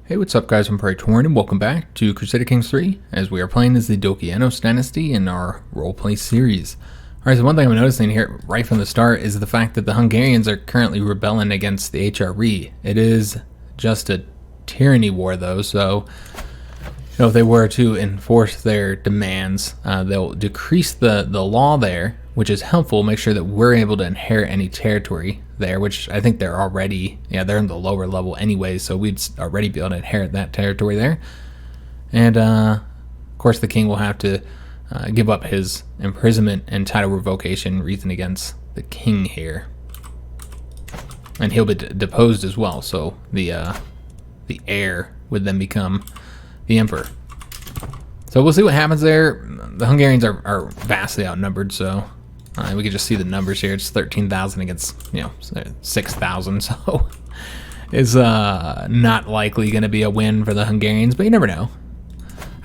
Hey, what's up guys, I'm Praetorian and welcome back to Crusader Kings III as we are playing as the Dokeianos dynasty in our roleplay series. Alright, so one thing I'm noticing here right from the start is the fact that the Hungarians are currently rebelling against the HRE. It is just a tyranny war though, so if they were to enforce their demands, they'll decrease the law there, which is helpful, make sure that we're able to inherit any territory there, which I think they're already, they're in the lower level anyway, so we'd already be able to inherit that territory there. And of course the king will have to give up his imprisonment and title revocation reason against the king here. And he'll be deposed as well, so the heir would then become the emperor. So we'll see what happens there. The Hungarians are vastly outnumbered, so we can just see the numbers here. It's 13,000 against 6,000, so it's not likely going to be a win for the Hungarians, but you never know.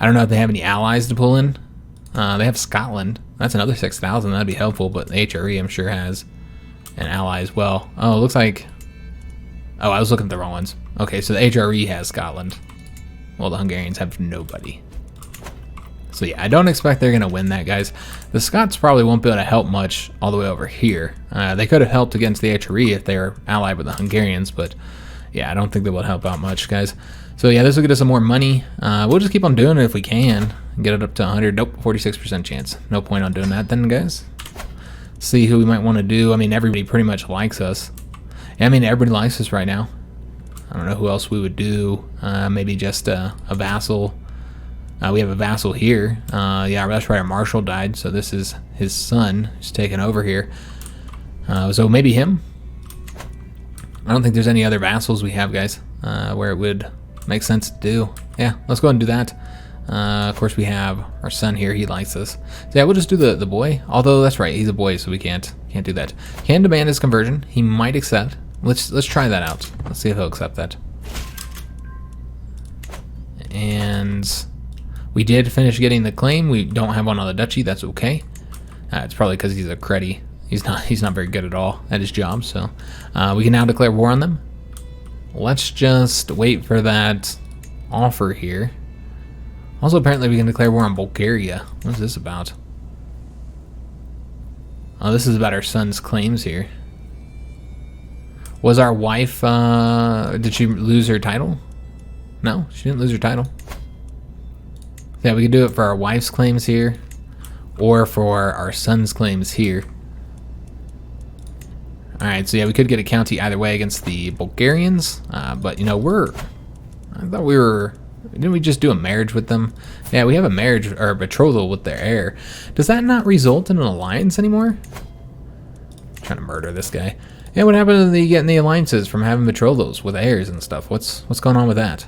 I don't know if they have any allies to pull in. They have Scotland. That's another 6,000. That'd be helpful, but the HRE I'm sure has an ally as well. Oh, it looks like... Oh, I was looking at the wrong ones. Okay, so the HRE has Scotland. Well, the Hungarians have nobody. So yeah, I don't expect they're going to win that, guys. The Scots probably won't be able to help much all the way over here. They could have helped against the HRE if they were allied with the Hungarians, but yeah, I don't think they will help out much, guys. So yeah, this will get us some more money. We'll just keep on doing it if we can. Get it up to 100. Nope, 46% chance. No point on doing that then, guys. See who we might want to do. I mean, everybody pretty much likes us. Yeah, I mean, everybody likes us right now. I don't know who else we would do. Maybe just a vassal. We have a vassal here. Yeah, that's right, our marshal died, so this is his son who's taken over here. So maybe him. I don't think there's any other vassals we have, guys, where it would make sense to do. Yeah, let's go ahead and do that. Of course, we have our son here. He likes us. So yeah, we'll just do the boy. Although that's right, he's a boy, so we can't do that. Can demand his conversion. He might accept. Let's try that out. Let's see if he'll accept that. And we did finish getting the claim. We don't have one on the duchy. That's okay. It's probably because he's a cruddy. He's not very good at all at his job. So we can now declare war on them. Let's just wait for that offer here. Also, apparently we can declare war on Bulgaria. What is this about? Oh, this is about our son's claims here. Was our wife, did she lose her title? No, she didn't lose her title. Yeah, we can do it for our wife's claims here, or for our son's claims here. Alright, so yeah, we could get a county either way against the Bulgarians, but I thought we were, didn't we just do a marriage with them? Yeah, we have a marriage, or a betrothal with their heir. Does that not result in an alliance anymore? I'm trying to murder this guy. Yeah, what happened to getting the alliances from having betrothals with heirs and stuff? What's going on with that?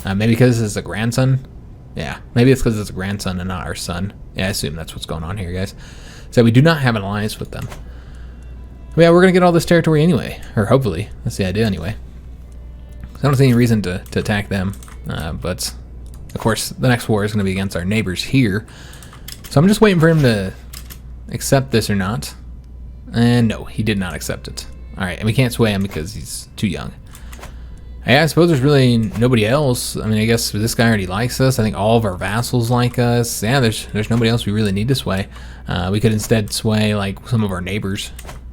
Maybe because it's a grandson? Yeah, maybe it's because it's a grandson and not our son. Yeah, I assume that's what's going on here, guys. So we do not have an alliance with them. But yeah, we're going to get all this territory anyway. Or hopefully. That's the idea anyway. So I don't see any reason to attack them. But, of course, the next war is going to be against our neighbors here. So I'm just waiting for him to accept this or not. And no, he did not accept it. Alright, and we can't sway him because he's too young. Yeah, I suppose there's really nobody else. I mean, I guess this guy already likes us. I think all of our vassals like us. Yeah, there's nobody else we really need to sway. We could instead sway like some of our neighbors.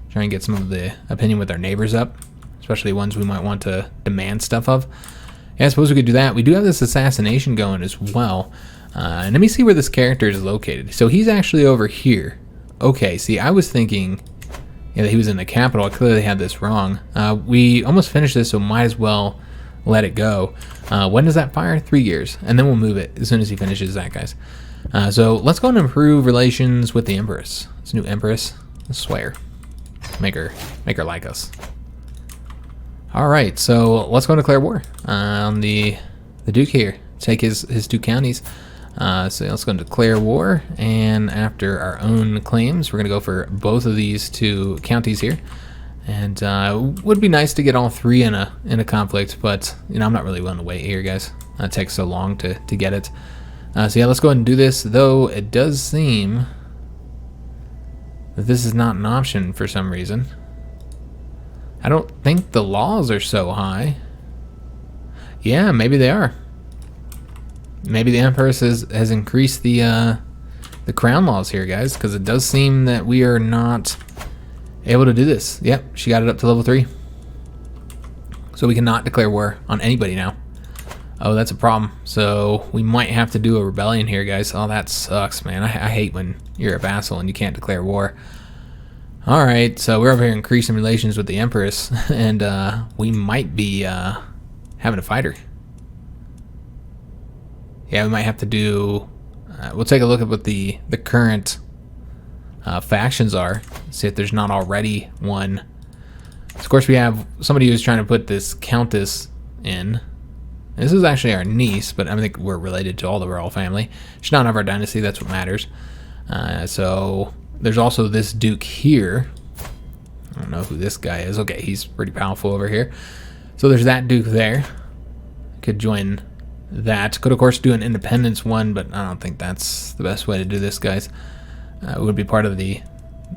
Try and get some of the opinion with our neighbors up. Especially ones we might want to demand stuff of. Yeah, I suppose we could do that. We do have this assassination going as well. And let me see where this character is located. So he's actually over here. Okay, see, I was thinking... Yeah, he was in the capital. I clearly had this wrong. We almost finished this, so might as well let it go. When does that fire? 3 years. And then we'll move it as soon as he finishes that, guys. So let's go and improve relations with the Empress. This new Empress. Let's swear. Make her like us. Alright, so let's go and declare war on the Duke here. Take his 2 counties. So let's go and declare war, and after our own claims, we're going to go for both of these 2 counties here. And it would be nice to get all 3 in a conflict, but I'm not really willing to wait here, guys. It takes so long to get it. So yeah, let's go ahead and do this, though it does seem that this is not an option for some reason. I don't think the laws are so high. Yeah, maybe they are. Maybe the Empress has increased the crown laws here, guys, because it does seem that we are not able to do this. Yep, she got it up to level 3. So we cannot declare war on anybody now. Oh, that's a problem. So we might have to do a rebellion here, guys. Oh, that sucks, man. I hate when you're a vassal and you can't declare war. All right, so we're over here increasing relations with the Empress, and we might be having to fight her. Yeah, we might have to do... we'll take a look at what the current factions are. See if there's not already one. Of course, we have somebody who's trying to put this Countess in. This is actually our niece, but I think we're related to all the royal family. She's not of our dynasty, that's what matters. So there's also this Duke here. I don't know who this guy is. Okay, he's pretty powerful over here. So there's that Duke there. Could join that. Could, of course, do an independence one, but I don't think that's the best way to do this, guys. It would be part of the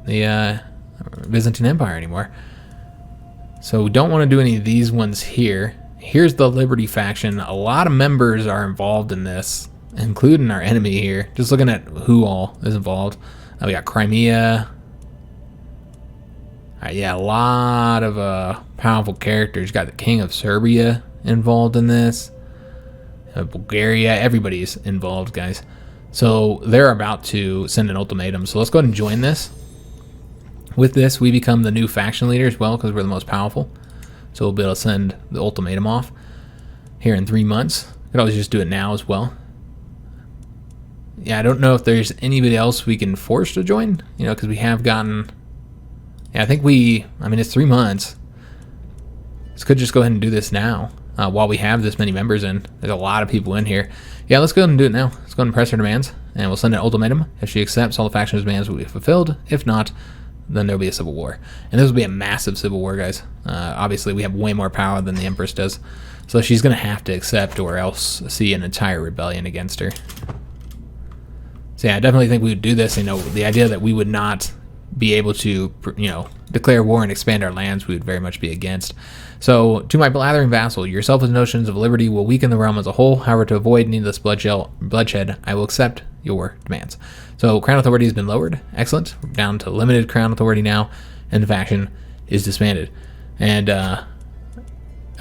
Byzantine Empire anymore. So we don't want to do any of these ones here. Here's the Liberty faction. A lot of members are involved in this, including our enemy here. Just looking at who all is involved. We got Crimea. Yeah, a lot of powerful characters. You got the King of Serbia involved in this. Bulgaria. Everybody's involved, guys. So they're about to send an ultimatum. So let's go ahead and join this. With this, we become the new faction leader as well, because we're the most powerful. So we'll be able to send the ultimatum off here in 3 months. We could always just do it now as well. Yeah, I don't know if there's anybody else we can force to join, you know, because we have gotten... Yeah, I think I mean, it's 3 months. Let's could just go ahead and do this now while we have this many members in. There's a lot of people in here. Yeah, let's go ahead and do it now. Let's go ahead and press her demands, and we'll send an ultimatum. If she accepts, all the faction's demands will be fulfilled. If not, then there'll be a civil war. And this will be a massive civil war, guys. Obviously, we have way more power than the Empress does. So she's going to have to accept or else see an entire rebellion against her. So yeah, I definitely think we would do this. You know, the idea that we would not be able to, you know, declare war and expand our lands, we would very much be against. So, to my blathering vassal, your selfish notions of liberty will weaken the realm as a whole. However, to avoid needless bloodshed, I will accept your demands. So, crown authority has been lowered. Excellent. We're down to limited crown authority now, and the faction is disbanded. And, of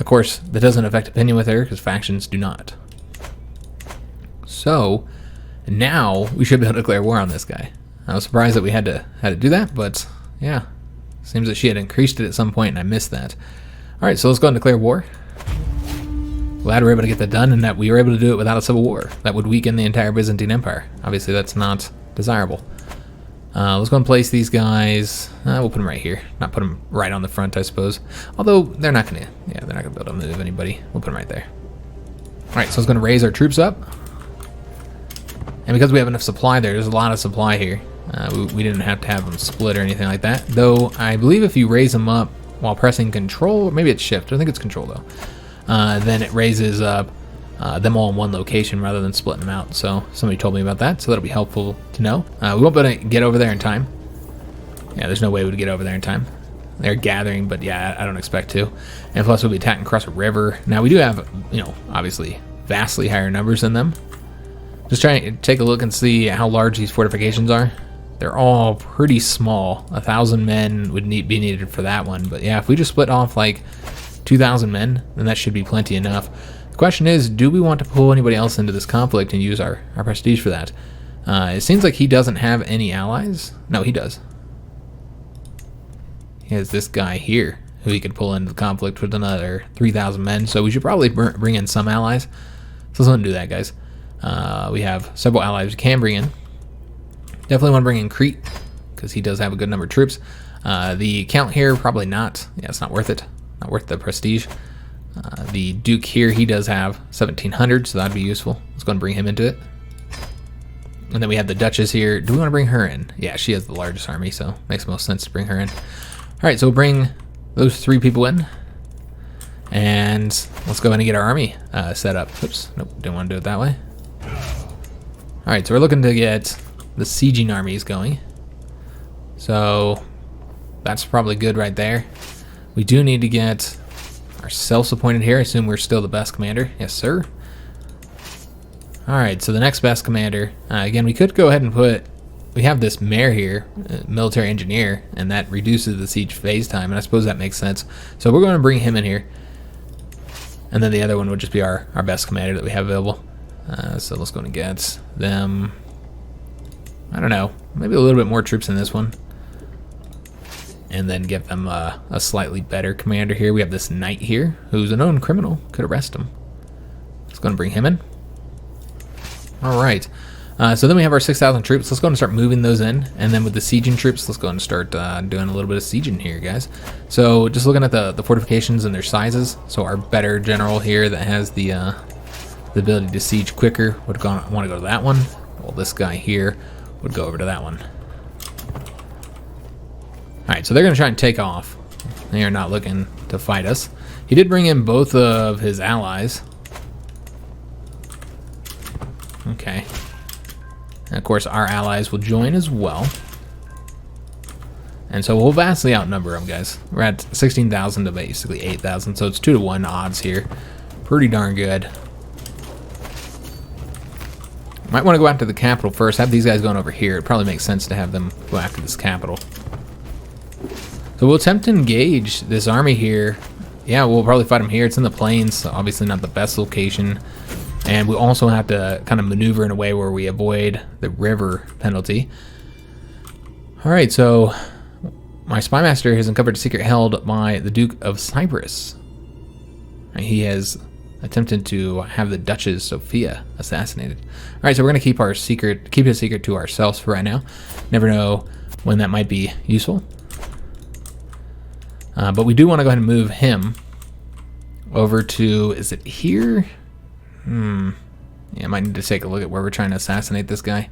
course, that doesn't affect opinion with her, because factions do not. So, now we should be able to declare war on this guy. I was surprised that we had to do that, but yeah, seems that she had increased it at some point and I missed that. All right, so let's go ahead and declare war. Glad we're able to get that done and that we were able to do it without a civil war. That would weaken the entire Byzantine Empire. Obviously, that's not desirable. Let's go and place these guys. We'll put them right here. Not put them right on the front, I suppose. Although they're not gonna be able to move anybody. We'll put them right there. All right, so it's gonna raise our troops up. And because we have enough supply there's a lot of supply here. We didn't have to have them split or anything like that. Though, I believe if you raise them up while pressing control, or maybe it's shift, I think it's control though, then it raises up them all in one location rather than splitting them out. So, somebody told me about that, so that'll be helpful to know. We won't be able to get over there in time. Yeah, there's no way we would get over there in time. They're gathering, but yeah, I don't expect to. And plus, we'll be attacking across a river. Now, we do have, you know, obviously, vastly higher numbers than them. Just trying to take a look and see how large these fortifications are. They're all pretty small. 1,000 men would be needed for that one. But yeah, if we just split off like 2,000 men, then that should be plenty enough. The question is, do we want to pull anybody else into this conflict and use our prestige for that? It seems like he doesn't have any allies. No, he does. He has this guy here who he could pull into the conflict with another 3,000 men. So we should probably bring in some allies. So let's not do that, guys. We have several allies we can bring in. Definitely want to bring in Crete, because he does have a good number of troops. The count here, probably not. Yeah, it's not worth it. Not worth the prestige. The Duke here, he does have 1,700, so that'd be useful. Let's go and bring him into it. And then we have the Duchess here. Do we want to bring her in? Yeah, she has the largest army, so makes most sense to bring her in. All right, so we'll bring those 3 people in. And let's go ahead and get our army set up. Oops, nope, didn't want to do it that way. All right, so we're looking to get the sieging armies going. So that's probably good right there. We do need to get ourselves appointed here. I assume we're still the best commander. Yes, sir. Alright, so the next best commander. Again, we could go ahead and put... We have this mayor here, military engineer, and that reduces the siege phase time, and I suppose that makes sense. So we're going to bring him in here. And then the other one would just be our best commander that we have available. So let's go and get them... I don't know, maybe a little bit more troops in this one. And then give them a slightly better commander here. We have this knight here, who's a known criminal. Could arrest him. Let's go and bring him in. Alright. So then we have our 6,000 troops. Let's go and start moving those in. And then with the sieging troops, let's go and start doing a little bit of sieging here, guys. So just looking at the fortifications and their sizes. So our better general here that has the ability to siege quicker would want to go to that one. Well, this guy here would go over to that one. Alright, so they're going to try and take off. They are not looking to fight us. He did bring in both of his allies. Okay. And of course, our allies will join as well. And so we'll vastly outnumber them, guys. We're at 16,000 to basically 8,000, so it's 2-to-1 odds here. Pretty darn good. Might want to go after the capital first. Have these guys going over here. It probably makes sense to have them go after this capital. So we'll attempt to engage this army here. Yeah, we'll probably fight them here. It's in the plains, so obviously not the best location. And we also have to kind of maneuver in a way where we avoid the river penalty. Alright, so my spy master has uncovered a secret held by the Duke of Cyprus. He has attempted to have the Duchess Sophia assassinated. Alright, so we're going to keep it a secret to ourselves for right now. Never know when that might be useful. But we do want to go ahead and move him over to, is it here? Yeah, I might need to take a look at where we're trying to assassinate this guy.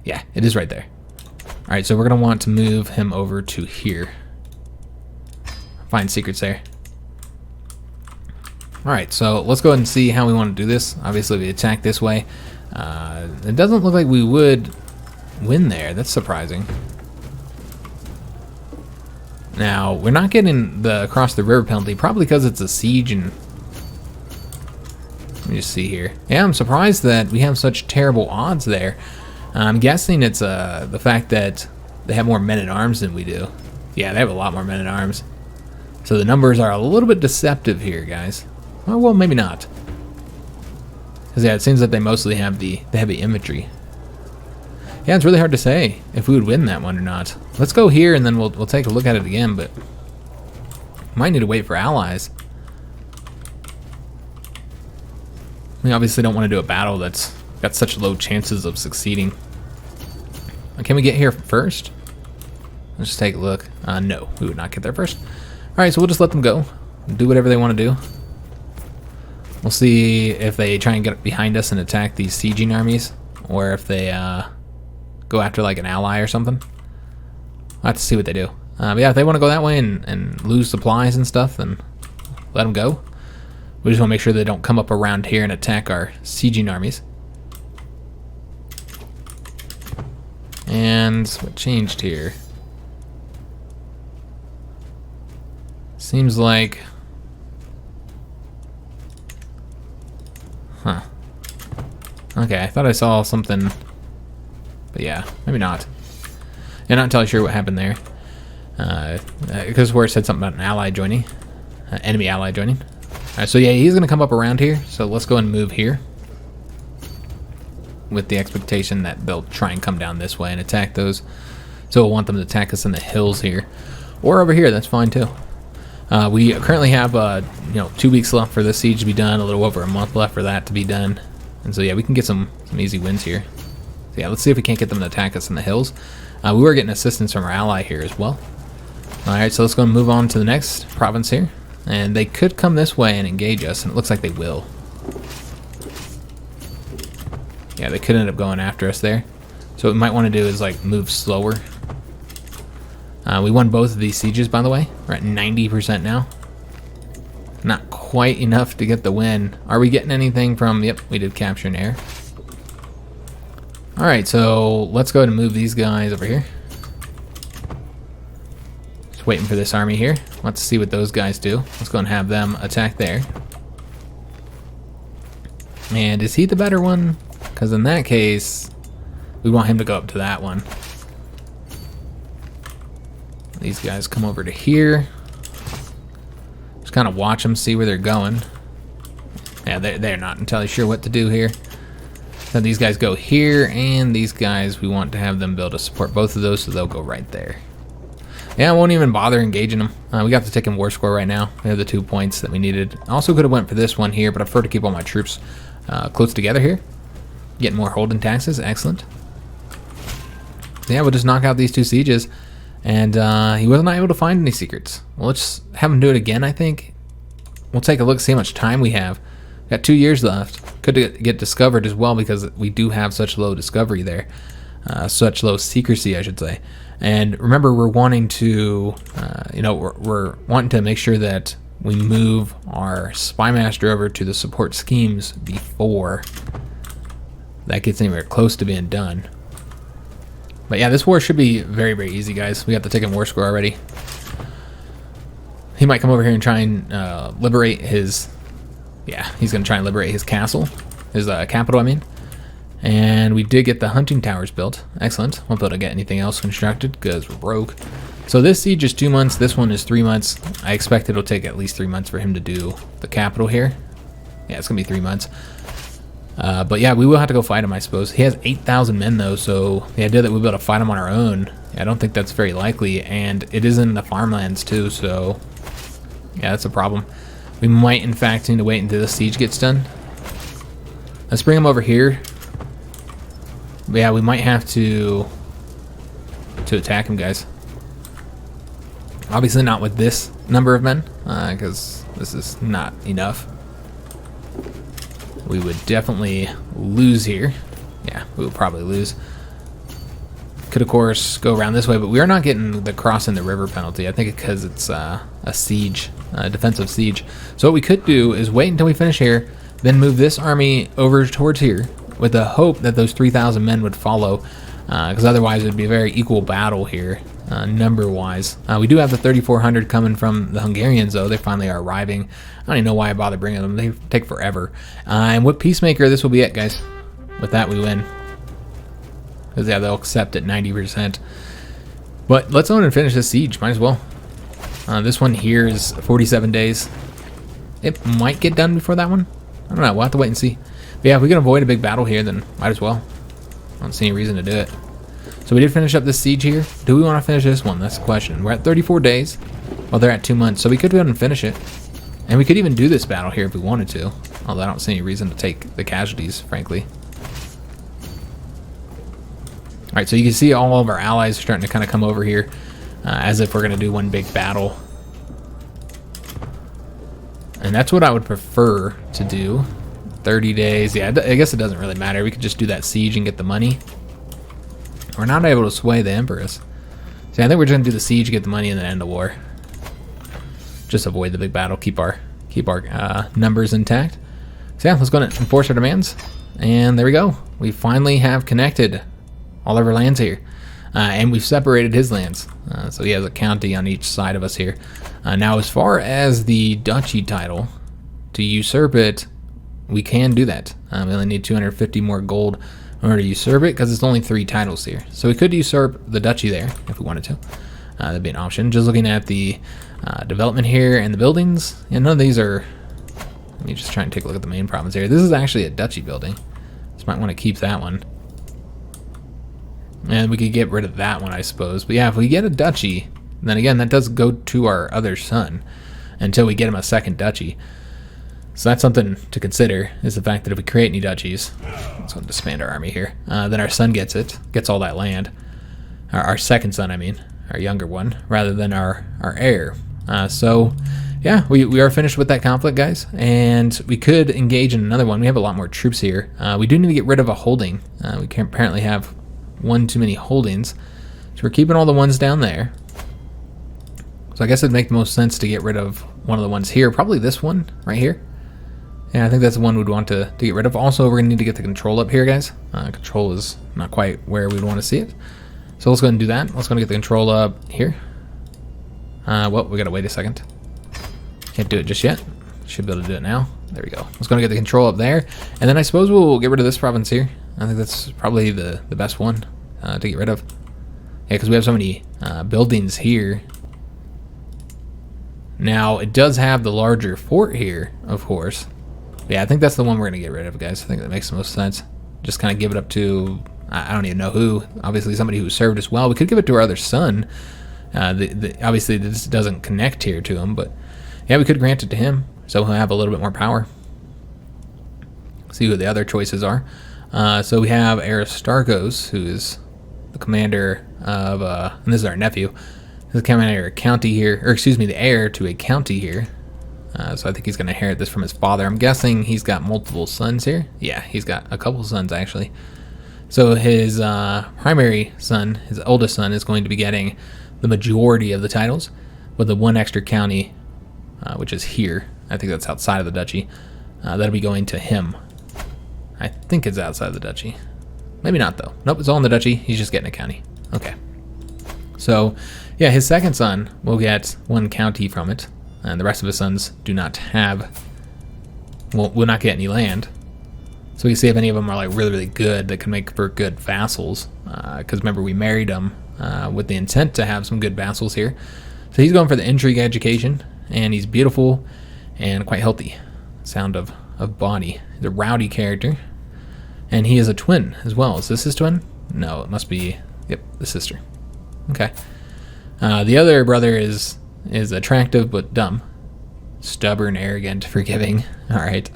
Yeah, it is right there. Alright, so we're going to want to move him over to here. Find secrets there. Alright, so let's go ahead and see how we want to do this. Obviously, we attack this way. It doesn't look like we would win there. That's surprising. Now, we're not getting the across the river penalty, probably because it's a siege and... Let me just see here. Yeah, I'm surprised that we have such terrible odds there. I'm guessing it's the fact that they have more men-at-arms than we do. Yeah, they have a lot more men-at-arms. So the numbers are a little bit deceptive here, guys. Oh, well, maybe not. Because, yeah, it seems that they mostly have the heavy infantry. Yeah, it's really hard to say if we would win that one or not. Let's go here and then we'll take a look at it again, but might need to wait for allies. We obviously don't want to do a battle that's got such low chances of succeeding. Can we get here first? Let's just take a look. No, we would not get there first. Alright, so we'll just let them go. Do whatever they want to do. We'll see if they try and get behind us and attack these sieging armies, or if they go after like an ally or something. I'll have to see what they do. But yeah, if they want to go that way and lose supplies and stuff, then let them go. We just want to make sure they don't come up around here and attack our sieging armies. And what changed here? Seems like... Huh. Okay, I thought I saw something... But yeah, maybe not. I'm not entirely sure what happened there. Because where it said something about an ally joining. Enemy ally joining. Alright, so yeah, he's going to come up around here. So let's go and move here. With the expectation that they'll try and come down this way and attack those. So we'll want them to attack us in the hills here. Or over here, that's fine too. We currently have 2 weeks left for this siege to be done. A little over a month left for that to be done. And so yeah, we can get some easy wins here. So yeah, let's see if we can't get them to attack us in the hills. We were getting assistance from our ally here as well. Alright, so let's go and move on to the next province here. And they could come this way and engage us, and it looks like they will. Yeah, they could end up going after us there. So what we might want to do is like move slower. We won both of these sieges, by the way. We're at 90% now. Not quite enough to get the win. Are we getting anything from... Yep, we did capture an air. Alright, so let's go ahead and move these guys over here. Just waiting for this army here. Let's see what those guys do. Let's go and have them attack there. And is he the better one? Because in that case, we want him to go up to that one. These guys come over to here. Just kind of watch them, see where they're going. Yeah, they're not entirely sure what to do here. So these guys go here, and these guys, we want to have them build to support both of those, so they'll go right there. Yeah, I won't even bother engaging them. We got the tick and war score right now. We have the 2 points that we needed. I also could have went for this one here, but I prefer to keep all my troops close together here. Getting more holding taxes, excellent. Yeah, we'll just knock out these 2 sieges. And he was not able to find any secrets. Well, let's have him do it again, I think. We'll take a look, see how much time we have. Got 2 years left. Could get discovered as well because we do have such low discovery there. Such low secrecy, I should say. And remember, we're wanting to, we're wanting to make sure that we move our spy master over to the support schemes before that gets anywhere close to being done. But yeah, this war should be very, very easy, guys. We got the tick and war score already. He might come over here and try and liberate his, yeah, he's going to try and liberate his castle, his capital, I mean. And we did get the hunting towers built. Excellent. Won't be able to get anything else constructed because we're broke. So this siege is 2 months. This one is 3 months. I expect it'll take at least 3 months for him to do the capital here. Yeah, it's going to be 3 months. But yeah, we will have to go fight him, I suppose. He has 8,000 men, though, so the idea that we'll be able to fight him on our own, I don't think that's very likely. And it is in the farmlands, too, so yeah, that's a problem. We might, in fact, need to wait until the siege gets done. Let's bring him over here. But yeah, we might have to attack him, guys. Obviously not with this number of men, because this is not enough. We would definitely lose here. Yeah, we would probably lose. Could, of course, go around this way, but we are not getting the crossing the river penalty. I think because it's a siege, a defensive siege. So what we could do is wait until we finish here, then move this army over towards here, with the hope that those 3,000 men would follow, because otherwise it would be a very equal battle here, number-wise. We do have the 3,400 coming from the Hungarians, though. They finally are arriving. I don't even know why I bother bringing them. They take forever. And with Peacemaker, this will be it, guys. With that, we win. Because, yeah, they'll accept at 90%. But let's own and finish this siege. Might as well. This one here is 47 days. It might get done before that one. I don't know. We'll have to wait and see. But yeah, if we can avoid a big battle here, then might as well. I don't see any reason to do it. So we did finish up this siege here. Do we want to finish this one? That's the question. We're at 34 days. Well, they're at 2 months. So we could go ahead and finish it. And we could even do this battle here if we wanted to. Although I don't see any reason to take the casualties, frankly. Alright, so you can see all of our allies are starting to kind of come over here. As if we're going to do one big battle. And that's what I would prefer to do. 30 days. Yeah, I guess it doesn't really matter. We could just do that siege and get the money. We're not able to sway the Empress. So I think we're just going to do the siege, get the money, and then end the war. Just avoid the big battle. Keep our numbers intact. So yeah, let's go and enforce our demands. And there we go. We finally have connected all of our lands here. And we've separated his lands. So he has a county on each side of us here. Now, as far as the duchy title, to usurp it, we can do that. We only need 250 more gold in order to usurp it, because it's only 3 titles here. So we could usurp the duchy there if we wanted to. That'd be an option. Just looking at the development here and the buildings, yeah, none of these are. Let me just try and take a look at the main province here. This is actually a duchy building. So might want to keep that one. And we could get rid of that one, I suppose. But yeah, if we get a duchy, then again, that does go to our other son until we get him a second duchy. So that's something to consider, is the fact that if we create any duchies, let's go disband our army here, then our son gets all that land. Our second son, I mean, our younger one, rather than our heir. So yeah, we are finished with that conflict, guys, and we could engage in another one. We have a lot more troops here. We do need to get rid of a holding. We can apparently have one too many holdings, so we're keeping all the ones down there. So I guess it'd make the most sense to get rid of one of the ones here, probably this one right here. Yeah, I think that's the one we'd want to get rid of. Also, we're going to need to get the control up here, guys. Control is not quite where we'd want to see it. So let's go ahead and do that. Let's go and get the control up here. Well, we gotta wait a second. Can't do it just yet. Should be able to do it now. There we go. Let's go and get the control up there. And then I suppose we'll get rid of this province here. I think that's probably the best one to get rid of. Yeah, because we have so many buildings here. Now, it does have the larger fort here, of course. Yeah, I think that's the one we're going to get rid of, guys. I think that makes the most sense. Just kind of give it up to, I don't even know who. Obviously, somebody who served us well. We could give it to our other son. Obviously, this doesn't connect here to him, but yeah, we could grant it to him. So he'll have a little bit more power. See who the other choices are. So we have Aristarchus, who is the commander of, and this is our nephew. He's the commander of a county here, or excuse me, the heir to a county here. So I think he's going to inherit this from his father. I'm guessing he's got multiple sons here. Yeah, he's got a couple sons actually. So his primary son, his oldest son, is going to be getting the majority of the titles, with the one extra county, which is here. I think that's outside of the duchy. That'll be going to him. I think it's outside of the duchy. Maybe not though. Nope, it's all in the duchy. He's just getting a county. Okay. So, yeah, his second son will get one county from it. And the rest of his sons do not have, will not get any land. So we can see if any of them are like really, really good that can make for good vassals. Because remember, we married him with the intent to have some good vassals here. So he's going for the intrigue education, and he's beautiful and quite healthy. Sound of body. He's a rowdy character. And he is a twin as well. Is this his twin? No, it must be, yep, the sister. Okay. The other brother is attractive but dumb. Stubborn, arrogant, forgiving. All right.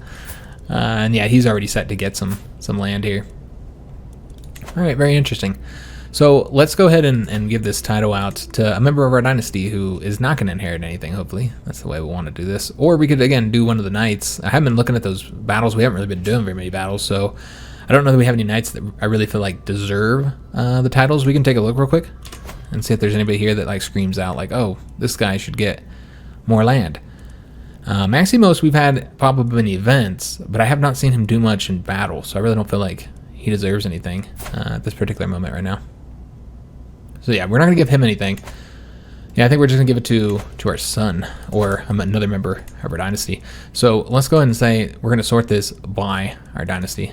And yeah, he's already set to get some land here. All right, very interesting. So let's go ahead and give this title out to a member of our dynasty who is not going to inherit anything, hopefully. That's the way we want to do this. Or we could, again, do one of the knights. I haven't been looking at those battles. We haven't really been doing very many battles, so I don't know that we have any knights that I really feel like deserve the titles. We can take a look real quick and see if there's anybody here that like screams out like, oh, this guy should get more land. Maximos we've had pop up in events, but I have not seen him do much in battle, so I really don't feel like he deserves anything at this particular moment right now. So yeah, we're not going to give him anything. Yeah, I think we're just going to give it to our son or another member of our dynasty. So let's go ahead and say we're going to sort this by our dynasty.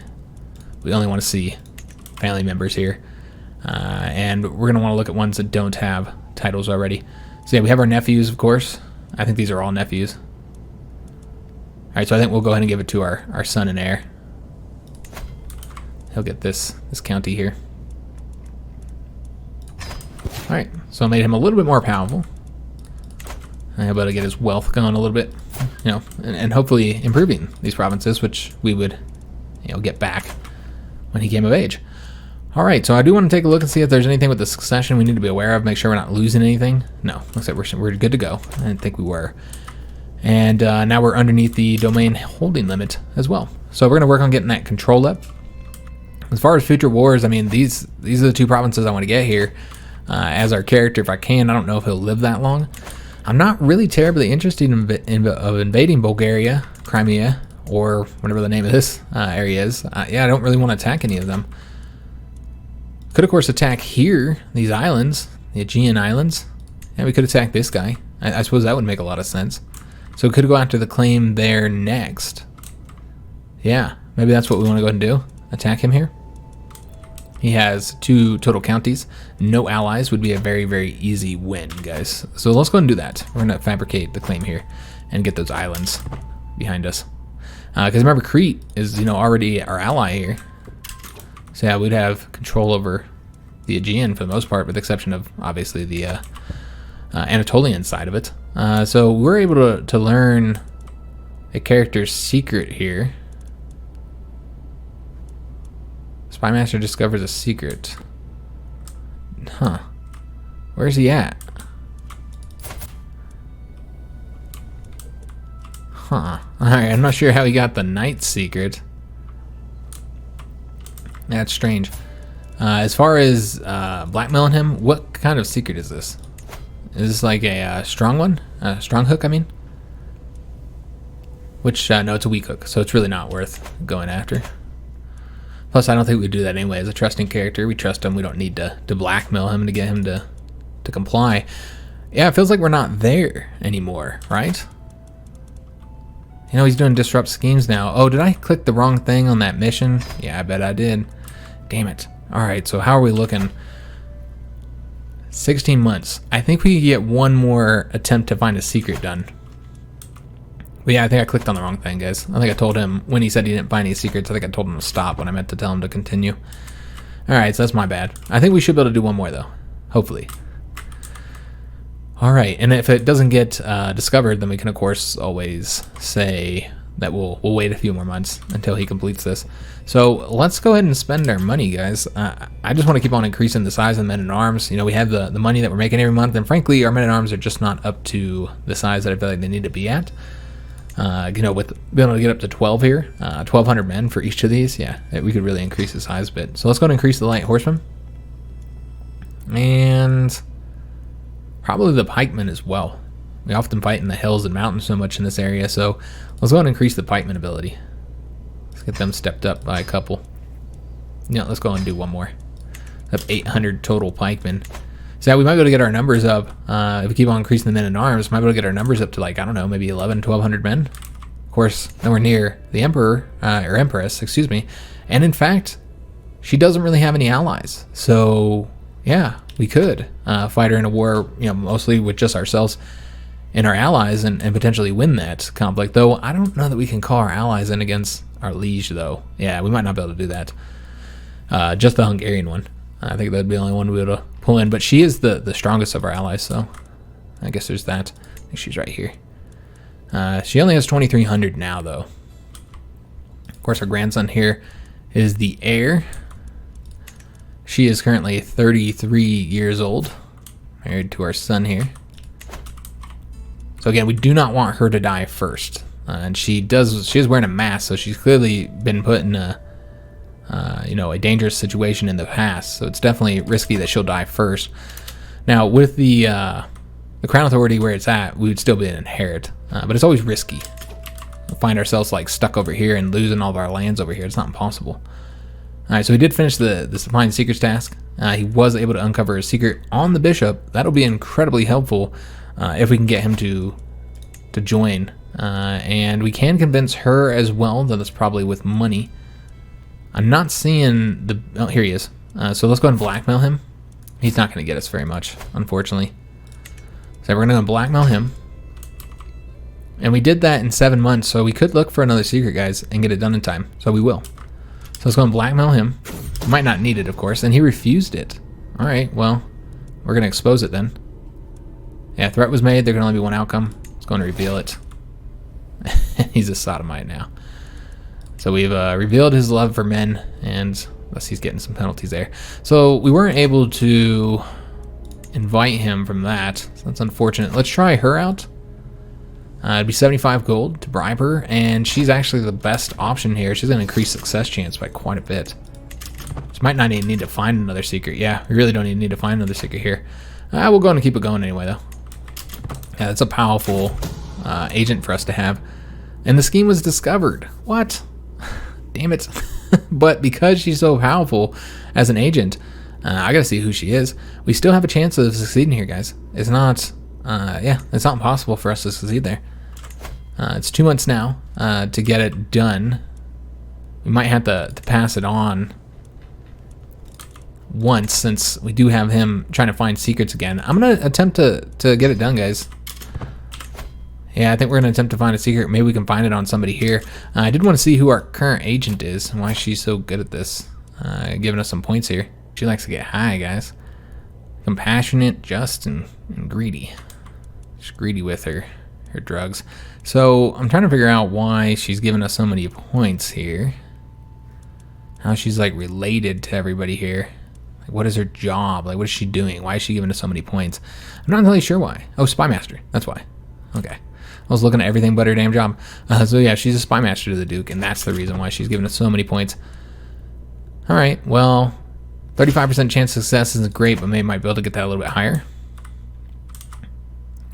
We only want to see family members here. And we're going to want to look at ones that don't have titles already. So yeah, we have our nephews, of course. I think these are all nephews. All right, so I think we'll go ahead and give it to our son and heir. He'll get this county here. All right, so I made him a little bit more powerful. I'm able to get his wealth going a little bit, you know, and hopefully improving these provinces, which we would, you know, get back when he came of age. All right, so I do want to take a look and see if there's anything with the succession we need to be aware of, make sure we're not losing anything. No, looks like we're good to go. I didn't think we were. And now we're underneath the domain holding limit as well. So we're going to work on getting that control up. As far as future wars, I mean, these are the two provinces I want to get here as our character if I can. I don't know if he'll live that long. I'm not really terribly interested in invading Bulgaria, Crimea, or whatever the name of this area is. Yeah, I don't really want to attack any of them. Could, of course, attack here, these islands, the Aegean Islands. And we could attack this guy. I suppose that would make a lot of sense. So we could go after the claim there next. Yeah, maybe that's what we want to go ahead and do. Attack him here. He has 2 total counties. No allies would be a very, very easy win, guys. So let's go ahead and do that. We're going to fabricate the claim here and get those islands behind us. Because remember, Crete is, you know, already our ally here. So yeah, we'd have control over the Aegean for the most part, with the exception of, obviously, the Anatolian side of it. So we're able to learn a character's secret here. Spymaster discovers a secret. Huh. Where's he at? Huh. Alright, I'm not sure how he got the knight's secret. That's strange. As far as blackmailing him, what kind of secret is this? Is this like a strong one? Strong hook, I mean? Which, no, it's a weak hook, so it's really not worth going after. Plus, I don't think we'd do that anyway. As a trusting character, we trust him. We don't need to blackmail him to get him to comply. Yeah, it feels like we're not there anymore, right? You know, he's doing disrupt schemes now. Oh, did I click the wrong thing on that mission? Yeah, I bet I did. Damn it. All right, so how are we looking? 16 months. I think we get one more attempt to find a secret done. But yeah, I think I clicked on the wrong thing, guys. I think I told him when he said he didn't find any secrets, I think I told him to stop when I meant to tell him to continue. All right, so that's my bad. I think we should be able to do one more, though. Hopefully. All right, and if it doesn't get discovered, then we can, of course, always say that we'll wait a few more months until he completes this. So let's go ahead and spend our money, guys. I just want to keep on increasing the size of the men-at-arms. You know, we have the money that we're making every month, and frankly, our men-at-arms are just not up to the size that I feel like they need to be at. You know, with being able to get up to 12 here, 1,200 men for each of these, yeah, we could really increase the size a bit. So let's go ahead and increase the light horsemen. And probably the pikemen as well. We often fight in the hills and mountains so much in this area, so let's go ahead and increase the pikemen ability. Let's get them stepped up by a couple. Yeah, let's go and do one more. Up 800 total pikemen. So yeah, we might be able to get our numbers up. If we keep on increasing the men-at-arms, might be able to get our numbers up to, like, I don't know, maybe 1,100 men. Of course, nowhere near the emperor, or empress, excuse me. And in fact, she doesn't really have any allies. So yeah, we could fight her in a war, you know, mostly with just ourselves and our allies, and potentially win that conflict. Though I don't know that we can call our allies in against our liege, though. Yeah, we might not be able to do that. Just the Hungarian one. I think that'd be the only one we'd be able to pull in. But she is the strongest of our allies, so I guess there's that. I think she's right here. She only has 2,300 now, though. Of course, our grandson here is the heir. She is currently 33 years old, married to our son here. So again, we do not want her to die first. And she is wearing a mask, so she's clearly been put in a dangerous situation in the past. So it's definitely risky that she'll die first. Now, with the crown authority where it's at, we would still be an inherit, but it's always risky. We'll find ourselves like stuck over here and losing all of our lands over here. It's not impossible. All right, so he did finish the supplying secrets task. He was able to uncover a secret on the bishop. That'll be incredibly helpful if we can get him to join. And we can convince her as well, though that's probably with money. I'm not seeing the... Oh, here he is. So let's go ahead and blackmail him. He's not going to get us very much, unfortunately. So we're going to go blackmail him. And we did that in 7 months, so we could look for another secret, guys, and get it done in time. So we will. So let's go and blackmail him. Might not need it, of course, and he refused it. All right, well, we're going to expose it then. Yeah, threat was made. There can only be one outcome. Let's go and reveal it. He's a sodomite now. So we've revealed his love for men, and thus he's getting some penalties there. So we weren't able to invite him from that. So that's unfortunate. Let's try her out. It'd be 75 gold to bribe her, and she's actually the best option here. She's going to increase success chance by quite a bit. She might not even need to find another secret. Yeah, we really don't even need to find another secret here. We'll go on and keep it going anyway, though. Yeah, that's a powerful agent for us to have. And the scheme was discovered. What? Damn it. But because she's so powerful as an agent, I gotta see who she is. We still have a chance of succeeding here, guys. It's not, it's not impossible for us to succeed there. It's 2 months now to get it done. We might have to pass it on once, since we do have him trying to find secrets again. I'm gonna attempt to get it done, guys. Yeah, I think we're going to attempt to find a secret. Maybe we can find it on somebody here. I did want to see who our current agent is and why she's so good at this. Giving us some points here. She likes to get high, guys. Compassionate, just, and greedy. She's greedy with her drugs. So I'm trying to figure out why she's giving us so many points here. How she's like related to everybody here. Like, what is her job? Like, what is she doing? Why is she giving us so many points? I'm not entirely sure why. Oh, spy master. That's why. Okay. I was looking at everything but her damn job. So yeah, she's a spy master to the Duke, and that's the reason why she's giving us so many points. All right, well, 35% chance of success isn't great, but maybe might be able to get that a little bit higher.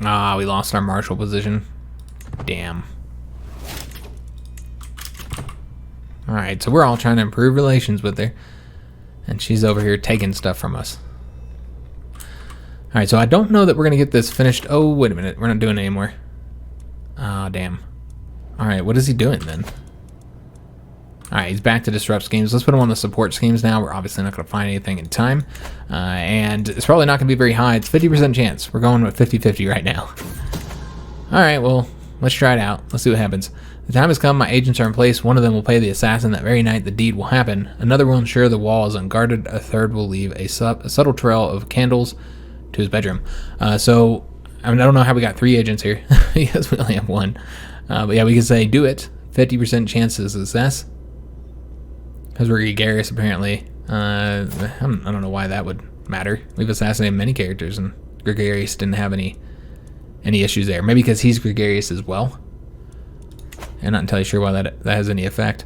Ah, we lost our marshal position. Damn. All right, so we're all trying to improve relations with her, and she's over here taking stuff from us. All right, so I don't know that we're going to get this finished. Oh, wait a minute. We're not doing it anymore. Oh, damn. All right, what is he doing then? All right, he's back to disrupt schemes. Let's put him on the support schemes now. We're obviously not going to find anything in time. And it's probably not going to be very high. It's 50% chance. We're going with 50-50 right now. All right, well, let's try it out. Let's see what happens. The time has come. My agents are in place. One of them will pay the assassin that very night the deed will happen. Another will ensure the wall is unguarded. A third will leave a subtle trail of candles to his bedroom. So, I mean, I don't know how we got 3 agents here because we only have 1. But yeah, we can say do it. 50% chances of success. Because we're gregarious, apparently. I don't know why that would matter. We've assassinated many characters, and gregarious didn't have any issues there. Maybe because he's gregarious as well. I'm not entirely sure why that has any effect.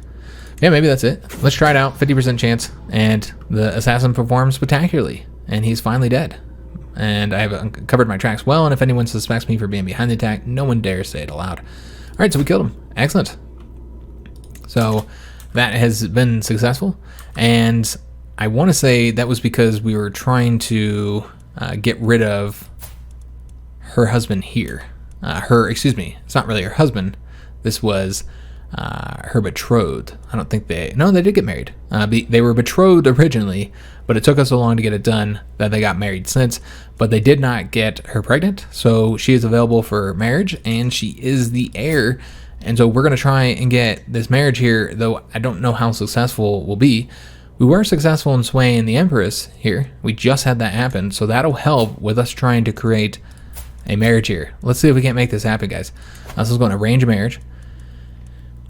Yeah, maybe that's it. Let's try it out. 50% chance. And the assassin performs spectacularly. And he's finally dead. And I have covered my tracks well, and if anyone suspects me for being behind the attack, no one dares say it aloud. Alright, so we killed him. Excellent. So that has been successful. And I want to say that was because we were trying to get rid of her husband here. Excuse me, it's not really her husband. This was her betrothed. I don't think they did get married. They were betrothed originally, but it took us so long to get it done that they got married since. But they did not get her pregnant, so she is available for marriage, and she is the heir. And so we're going to try and get this marriage here, though I don't know how successful we'll be. We were successful in swaying the Empress here. We just had that happen, so that'll help with us trying to create a marriage here. Let's see if we can't make this happen, guys. So let's go and arrange a marriage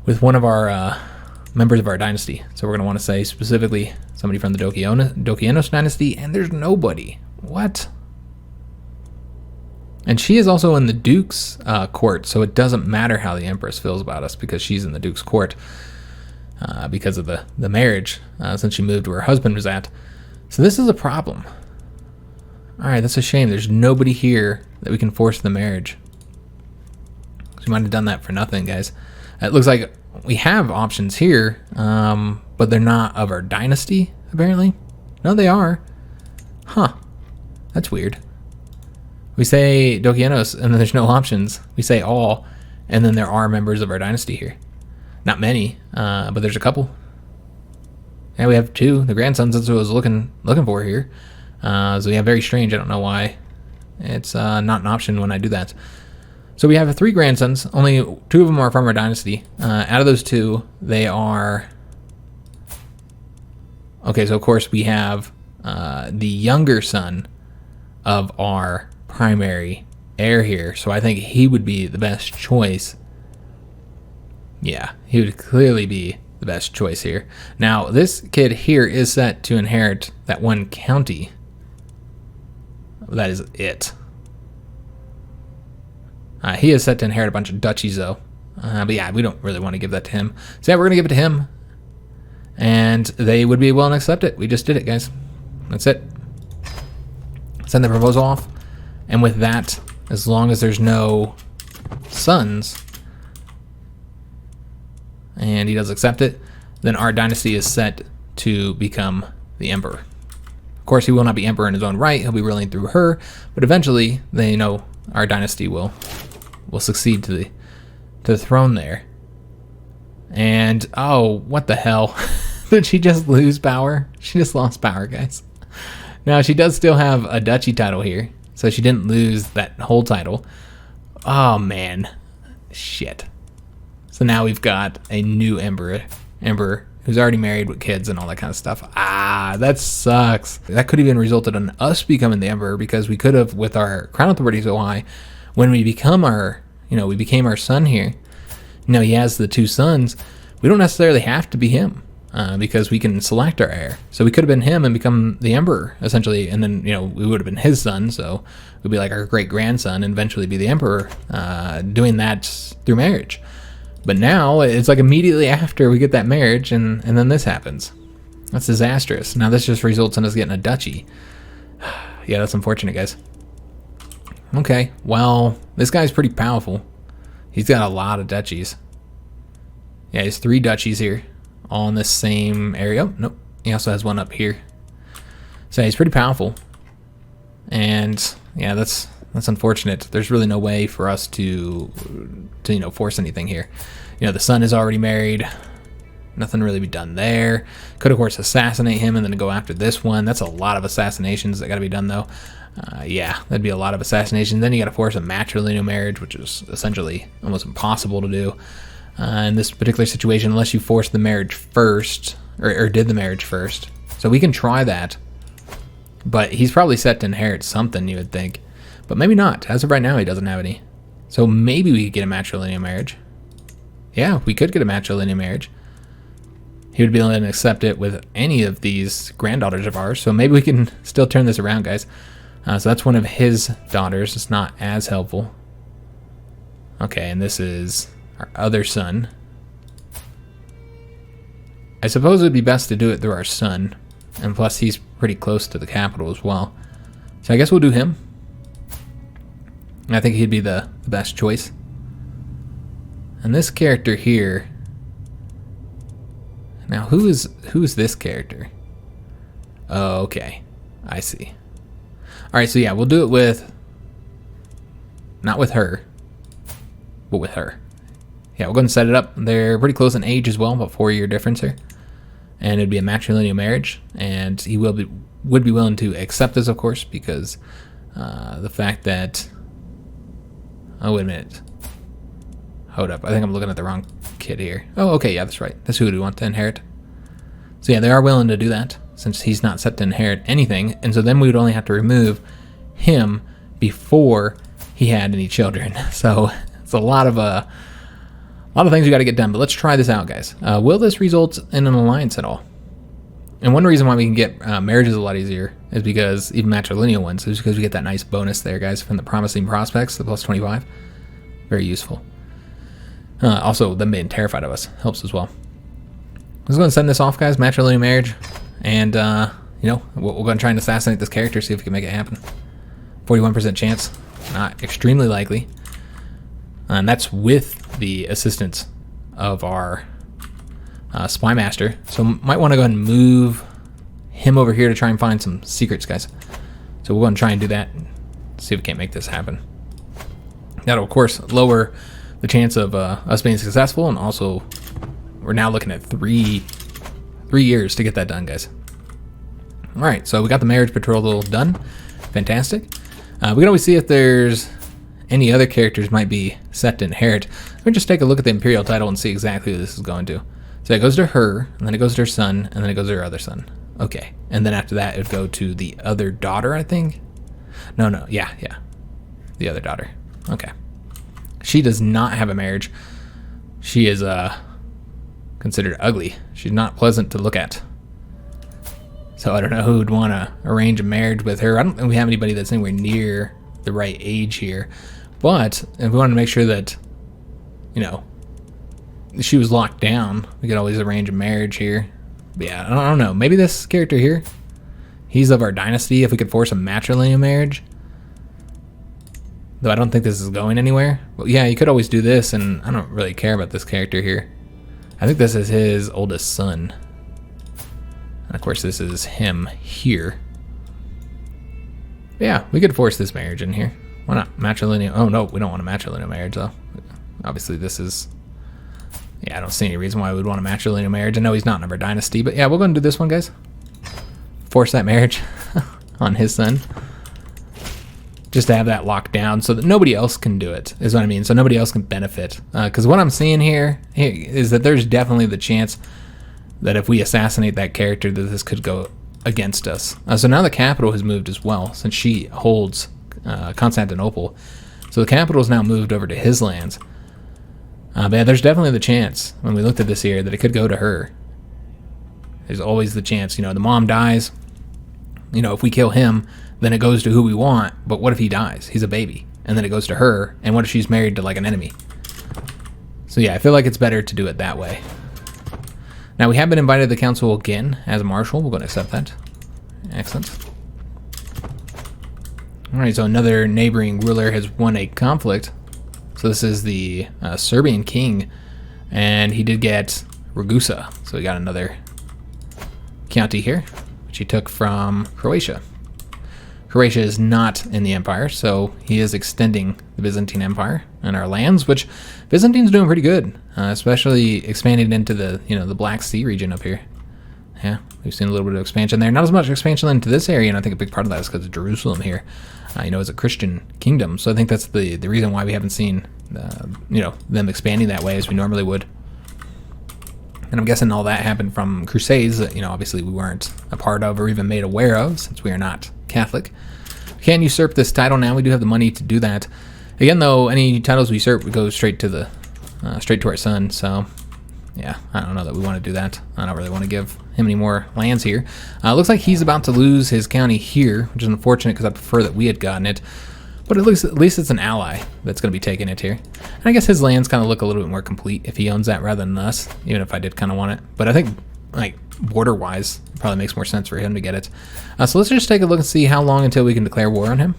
with one of our members of our dynasty. So we're going to want to say specifically somebody from the Dokeianos dynasty, and there's nobody. What? And she is also in the Duke's court, so it doesn't matter how the Empress feels about us because she's in the Duke's court because of the marriage since she moved where her husband was at. So this is a problem. All right, that's a shame. There's nobody here that we can force the marriage. So we might have done that for nothing, guys. It looks like we have options here, but they're not of our dynasty, apparently. No, they are. Huh. That's weird. We say Dokeianos, and then there's no options. We say all, and then there are members of our dynasty here. Not many, but there's a couple. And we have 2. The grandsons, that's what I was looking for here. So yeah, very strange. I don't know why it's not an option when I do that. So we have 3 grandsons. Only 2 of them are from our dynasty. Out of those 2, they are... Okay, so of course we have the younger son of our primary heir here. So I think he would be the best choice. Yeah, he would clearly be the best choice here. Now, this kid here is set to inherit that one county. That is it. He is set to inherit a bunch of duchies, though. But yeah, we don't really want to give that to him. So yeah, we're going to give it to him. And they would be willing to accept it. We just did it, guys. That's it. Send the proposal off. And with that, as long as there's no sons, and he does accept it, then our dynasty is set to become the emperor. Of course, he will not be emperor in his own right. He'll be ruling through her. But eventually, they know our dynasty will succeed to the throne there. And oh, what the hell? Did she just lose power? She just lost power, guys. Now she does still have a duchy title here, so she didn't lose that whole title. Oh man, shit. So now we've got a new emperor who's already married with kids and all that kind of stuff. Ah, that sucks. That could have even resulted in us becoming the emperor, because we could have, with our crown authority so high, when we became our son here, he has the 2 sons, we don't necessarily have to be him, because we can select our heir. So we could have been him and become the emperor, essentially, and then, we would have been his son, so we'd be like our great-grandson and eventually be the emperor, doing that through marriage. But now, it's like immediately after we get that marriage, and then this happens. That's disastrous. Now this just results in us getting a duchy. Yeah, that's unfortunate, guys. Okay, well, this guy's pretty powerful. He's got a lot of duchies. Yeah, he has 3 duchies here, all in this same area. Oh, nope. He also has one up here. So he's pretty powerful. And yeah, that's unfortunate. There's really no way for us to force anything here. The son is already married. Nothing really be done there. Could of course assassinate him and then go after this one. That's a lot of assassinations that got to be done though. Yeah, that'd be a lot of assassinations. Then you got to force a matrilineal marriage, which is essentially almost impossible to do in this particular situation, unless you force the marriage first or did the marriage first. So we can try that, but he's probably set to inherit something, you would think, but maybe not. As of right now, he doesn't have any. So maybe we could get a matrilineal marriage. Yeah, we could get a matrilineal marriage. He would be willing to accept it with any of these granddaughters of ours. So maybe we can still turn this around, guys. So that's one of his daughters. It's not as helpful. Okay, and this is our other son. I suppose it would be best to do it through our son. And plus, he's pretty close to the capital as well. So I guess we'll do him. I think he'd be the best choice. And this character here... Now, who's this character? Oh, okay. I see. Alright, so yeah, we'll do it with... Not with her, but with her. Yeah, we'll go and set it up. They're pretty close in age as well, about 4-year difference here. And it'd be a matrilineal marriage. And he would be willing to accept this, of course, because the fact that... Oh, wait a minute. Hold up. I think I'm looking at the wrong kid here. Oh, okay, yeah, that's right. That's who we want to inherit. So yeah, they are willing to do that, since he's not set to inherit anything, and so then we would only have to remove him before he had any children. So it's a lot of things we got to get done. But let's try this out, guys. Will this result in an alliance at all? And one reason why we can get marriages a lot easier is because, even matrilineal ones, is because we get that nice bonus there, guys, from the promising prospects, the plus 25. Very useful. Also, them being terrified of us helps as well. Let's go and send this off, guys. Matrilineal marriage. And, we'll go and try and assassinate this character, see if we can make it happen. 41% chance. Not extremely likely. And that's with the assistance of our spy master. So might want to go ahead and move him over here to try and find some secrets, guys. So we'll go and try and do that. See if we can't make this happen. That'll, of course, lower the chance of us being successful, and also we're now looking at 3 years to get that done, guys. All right, so we got the marriage betrothal done. Fantastic. We can always see if there's any other characters might be set to inherit. Let me just take a look at the imperial title and see exactly who this is going to. So it goes to her, and then it goes to her son, and then it goes to her other son. Okay, and then after that it would go to the other daughter, I think. No, yeah, the other daughter. Okay. She does not have a marriage. She is considered ugly. She's not pleasant to look at. So I don't know who would want to arrange a marriage with her. I don't think we have anybody that's anywhere near the right age here. But if we want to make sure that, she was locked down, we could always arrange a marriage here. But yeah, I don't know. Maybe this character here, he's of our dynasty. If we could force a matrilineal marriage. Though I don't think this is going anywhere. But yeah, you could always do this, and I don't really care about this character here. I think this is his oldest son. And of course, this is him here. But yeah, we could force this marriage in here. Why not? Matrilineal. Oh, no, we don't want a matrilineal marriage, though. Obviously, this is... Yeah, I don't see any reason why we would want a matrilineal marriage. I know he's not in our dynasty, but yeah, we're going to do this one, guys. Force that marriage on his son. Just to have that locked down so that nobody else can do it, is what I mean. So nobody else can benefit. Because what I'm seeing here is that there's definitely the chance that if we assassinate that character, that this could go against us. So now the capital has moved as well, since she holds Constantinople. So the capital is now moved over to his lands. But yeah, there's definitely the chance, when we looked at this here, that it could go to her. There's always the chance. The mom dies. If we kill him, then it goes to who we want. But what if he dies? He's a baby. And then it goes to her. And what if she's married to, like, an enemy? So yeah, I feel like it's better to do it that way. Now, we have been invited to the council again as a marshal. We're going to accept that. Excellent. All right, so another neighboring ruler has won a conflict. So this is the Serbian king. And he did get Ragusa. So we got another county here, which he took from Croatia. Croatia is not in the empire, so he is extending the Byzantine Empire and our lands, which Byzantine's doing pretty good, especially expanding into the the Black Sea region up here. Yeah, we've seen a little bit of expansion there. Not as much expansion into this area, and I think a big part of that is because of Jerusalem here. Is a Christian kingdom, so I think that's the reason why we haven't seen them expanding that way as we normally would. And I'm guessing all that happened from crusades that obviously we weren't a part of or even made aware of, since we are not Catholic. We can usurp this title now. We do have the money to do that. Again, though, any titles we usurp would go straight to our son. So yeah, I don't know that we want to do that. I don't really want to give him any more lands here. Looks like he's about to lose his county here, which is unfortunate because I prefer that we had gotten it. But at least it's an ally that's going to be taking it here. And I guess his lands kind of look a little bit more complete if he owns that rather than us, even if I did kind of want it. But I think, like, border-wise, it probably makes more sense for him to get it. So let's just take a look and see how long until we can declare war on him.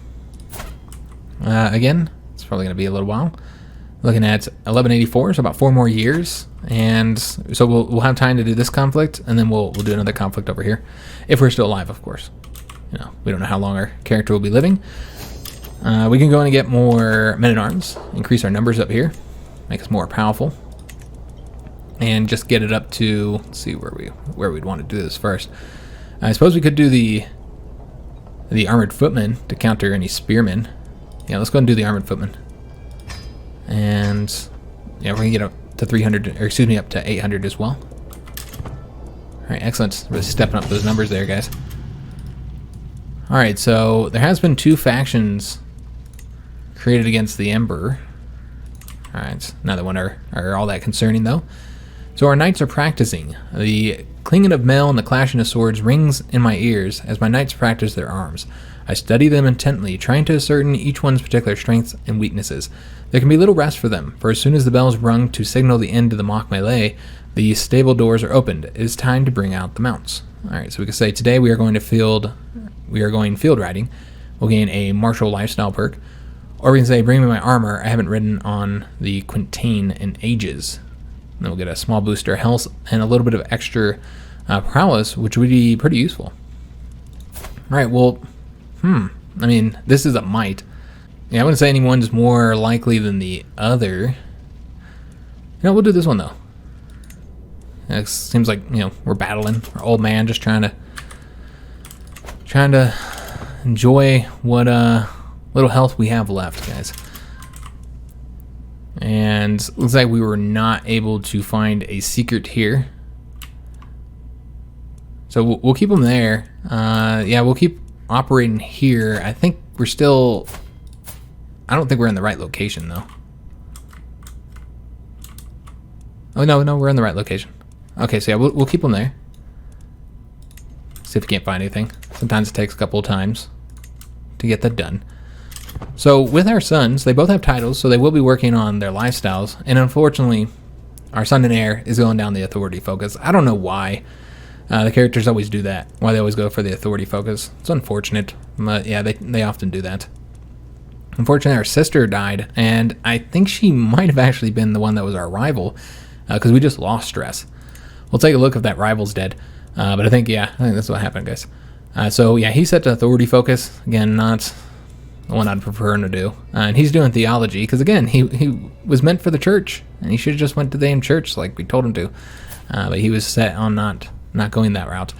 Again, it's probably going to be a little while. Looking at 1184, so about 4 more years. And so we'll have time to do this conflict, and then we'll do another conflict over here. If we're still alive, of course. We don't know how long our character will be living. We can go in and get more men-at-arms, increase our numbers up here, make us more powerful, and just get it up to, let's see where we'd want to do this first. I suppose we could do the armored footmen to counter any spearmen. Yeah, let's go and do the armored footmen. And yeah, we're gonna get up to 300, or excuse me, up to 800 as well. All right, excellent. Really stepping up those numbers there, guys. All right, so there has been 2 factions created against the Emperor. All right, neither one are all that concerning, though. So our knights are practicing. The clinging of mail and the clashing of swords rings in my ears as my knights practice their arms. I study them intently, trying to ascertain each one's particular strengths and weaknesses. There can be little rest for them, for as soon as the bells rung to signal the end of the mock melee, the stable doors are opened. It is time to bring out the mounts. All right, so we can say today we are going field riding. We'll gain a martial lifestyle perk. Or we can say, bring me my armor. I haven't ridden on the Quintain in ages. And then we'll get a small booster of health and a little bit of extra prowess, which would be pretty useful. All right, well, I mean, this is a might. Yeah, I wouldn't say anyone's more likely than the other. We'll do this one, though. It seems like, we're battling. Our old man just trying to enjoy what little health we have left, guys. And looks like we were not able to find a secret here. So we'll keep them there. Yeah, we'll keep operating here. I think we're still... I don't think we're in the right location, though. Oh, no, we're in the right location. Okay, so yeah, we'll keep them there. See if we can't find anything. Sometimes it takes a couple of times to get that done. So with our sons, they both have titles, so they will be working on their lifestyles. And unfortunately, our son and heir is going down the authority focus. I don't know why. The characters always do that. Why they always go for the authority focus. It's unfortunate, but yeah, they often do that. Unfortunately, our sister died, and I think she might have actually been the one that was our rival, because we just lost stress. We'll take a look if that rival's dead. But I think that's what happened, guys. So yeah, he's set to authority focus. Again, not the one I'd prefer him to do. And he's doing theology, because again, he was meant for the church, and he should have just went to the damn church like we told him to. But he was set on not going that route.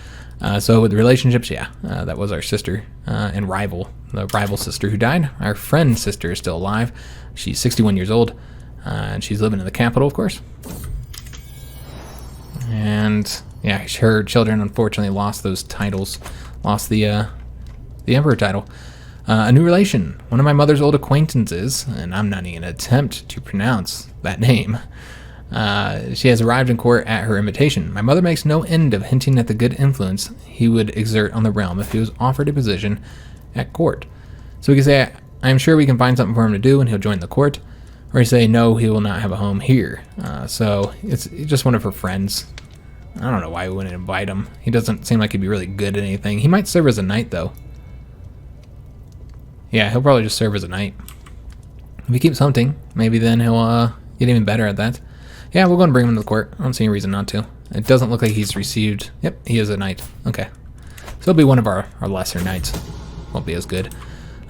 So with the relationships, that was our sister and rival, the rival sister who died. Our friend's sister is still alive. She's 61 years old, and she's living in the capital, of course. And yeah, her children unfortunately lost those titles, lost the emperor title. A new relation, one of my mother's old acquaintances, and I'm not even going to attempt to pronounce that name. She has arrived in court at her invitation. My mother makes no end of hinting at the good influence he would exert on the realm if he was offered a position at court. So we can say, I am sure we can find something for him to do and he'll join the court. Or we say, no, he will not have a home here. So it's just one of her friends. I don't know why we wouldn't invite him. He doesn't seem like he'd be really good at anything. He might serve as a knight, though. Yeah, he'll probably just serve as a knight. If he keeps hunting, maybe then he'll get even better at that. Yeah, we're going to bring him to the court. I don't see any reason not to. It doesn't look like he's received... Yep, he is a knight. Okay. So he'll be one of our lesser knights. won't be as good.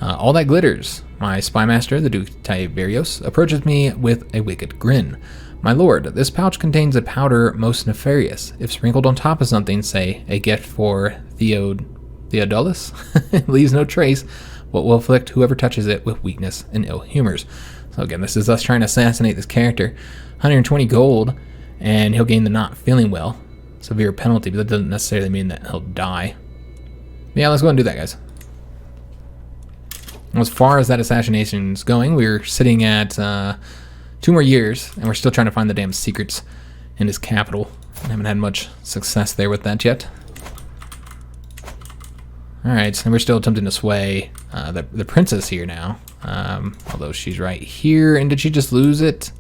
All that glitters. My spymaster, the Dokeianos, approaches me with a wicked grin. My lord, this pouch contains a powder most nefarious. If sprinkled on top of something, say a gift for Theodolus, it leaves no trace, but will afflict whoever touches it with weakness and ill humors. So again, this is us trying to assassinate this character. 120 gold, and he'll gain the not feeling well. Severe penalty, but that doesn't necessarily mean that he'll die. Yeah, let's go ahead and do that, guys. As far as that assassination is going, we're sitting at 2 more years, and we're still trying to find the damn secrets in his capital. I haven't had much success there with that yet. Alright, and we're still attempting to sway the princess here now. Although she's right here, and did she just lose it?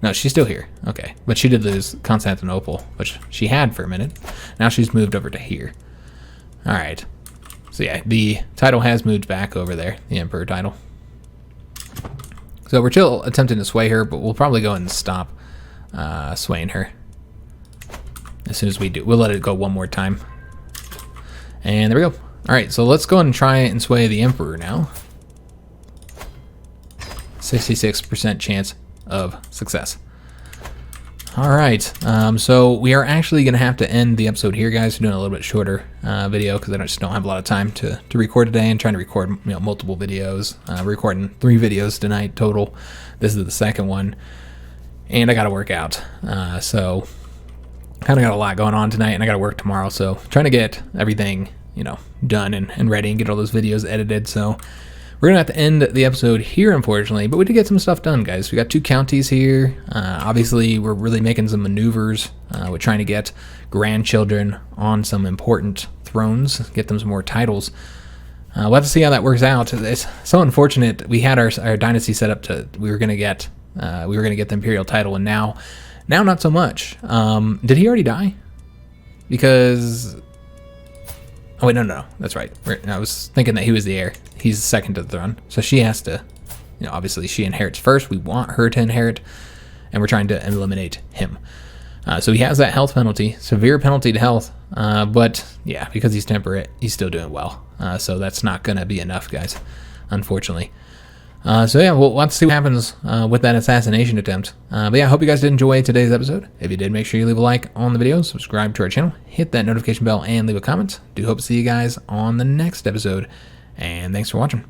No, she's still here. Okay, but she did lose Constantinople, which she had for a minute. Now she's moved over to here. Alright. So yeah, the title has moved back over there, the Emperor title. So we're still attempting to sway her, but we'll probably go ahead and stop swaying her. As soon as we do, we'll let it go one more time. And there we go. Alright, so let's go ahead and try and sway the Emperor now. 66% chance of success. Alright, so we are actually going to have to end the episode here, guys. We're doing a little bit shorter video because I just don't have a lot of time to record today, and trying to record multiple videos. We're recording 3 videos tonight total. This is the second one, and I got to work out. So kind of got a lot going on tonight, and I got to work tomorrow. So trying to get everything done and ready, and get all those videos edited. So we're going to have to end the episode here, unfortunately, but we did get some stuff done, guys. We got 2 counties here. Obviously, we're really making some maneuvers. We're trying to get grandchildren on some important thrones, get them some more titles. We'll have to see how that works out. It's so unfortunate. We had our dynasty set up to, we were going to get the imperial title, and now not so much. Did he already die? Because... Oh, wait, no, that's right. I was thinking that he was the heir. He's second to the throne. So she has to, obviously she inherits first. We want her to inherit, and we're trying to eliminate him. So he has that health penalty, severe penalty to health. But yeah, because he's temperate, he's still doing well. So that's not going to be enough, guys, unfortunately. So yeah, we'll have to see what happens with that assassination attempt. But yeah, I hope you guys did enjoy today's episode. If you did, make sure you leave a like on the video, subscribe to our channel, hit that notification bell, and leave a comment. Do hope to see you guys on the next episode. And thanks for watching.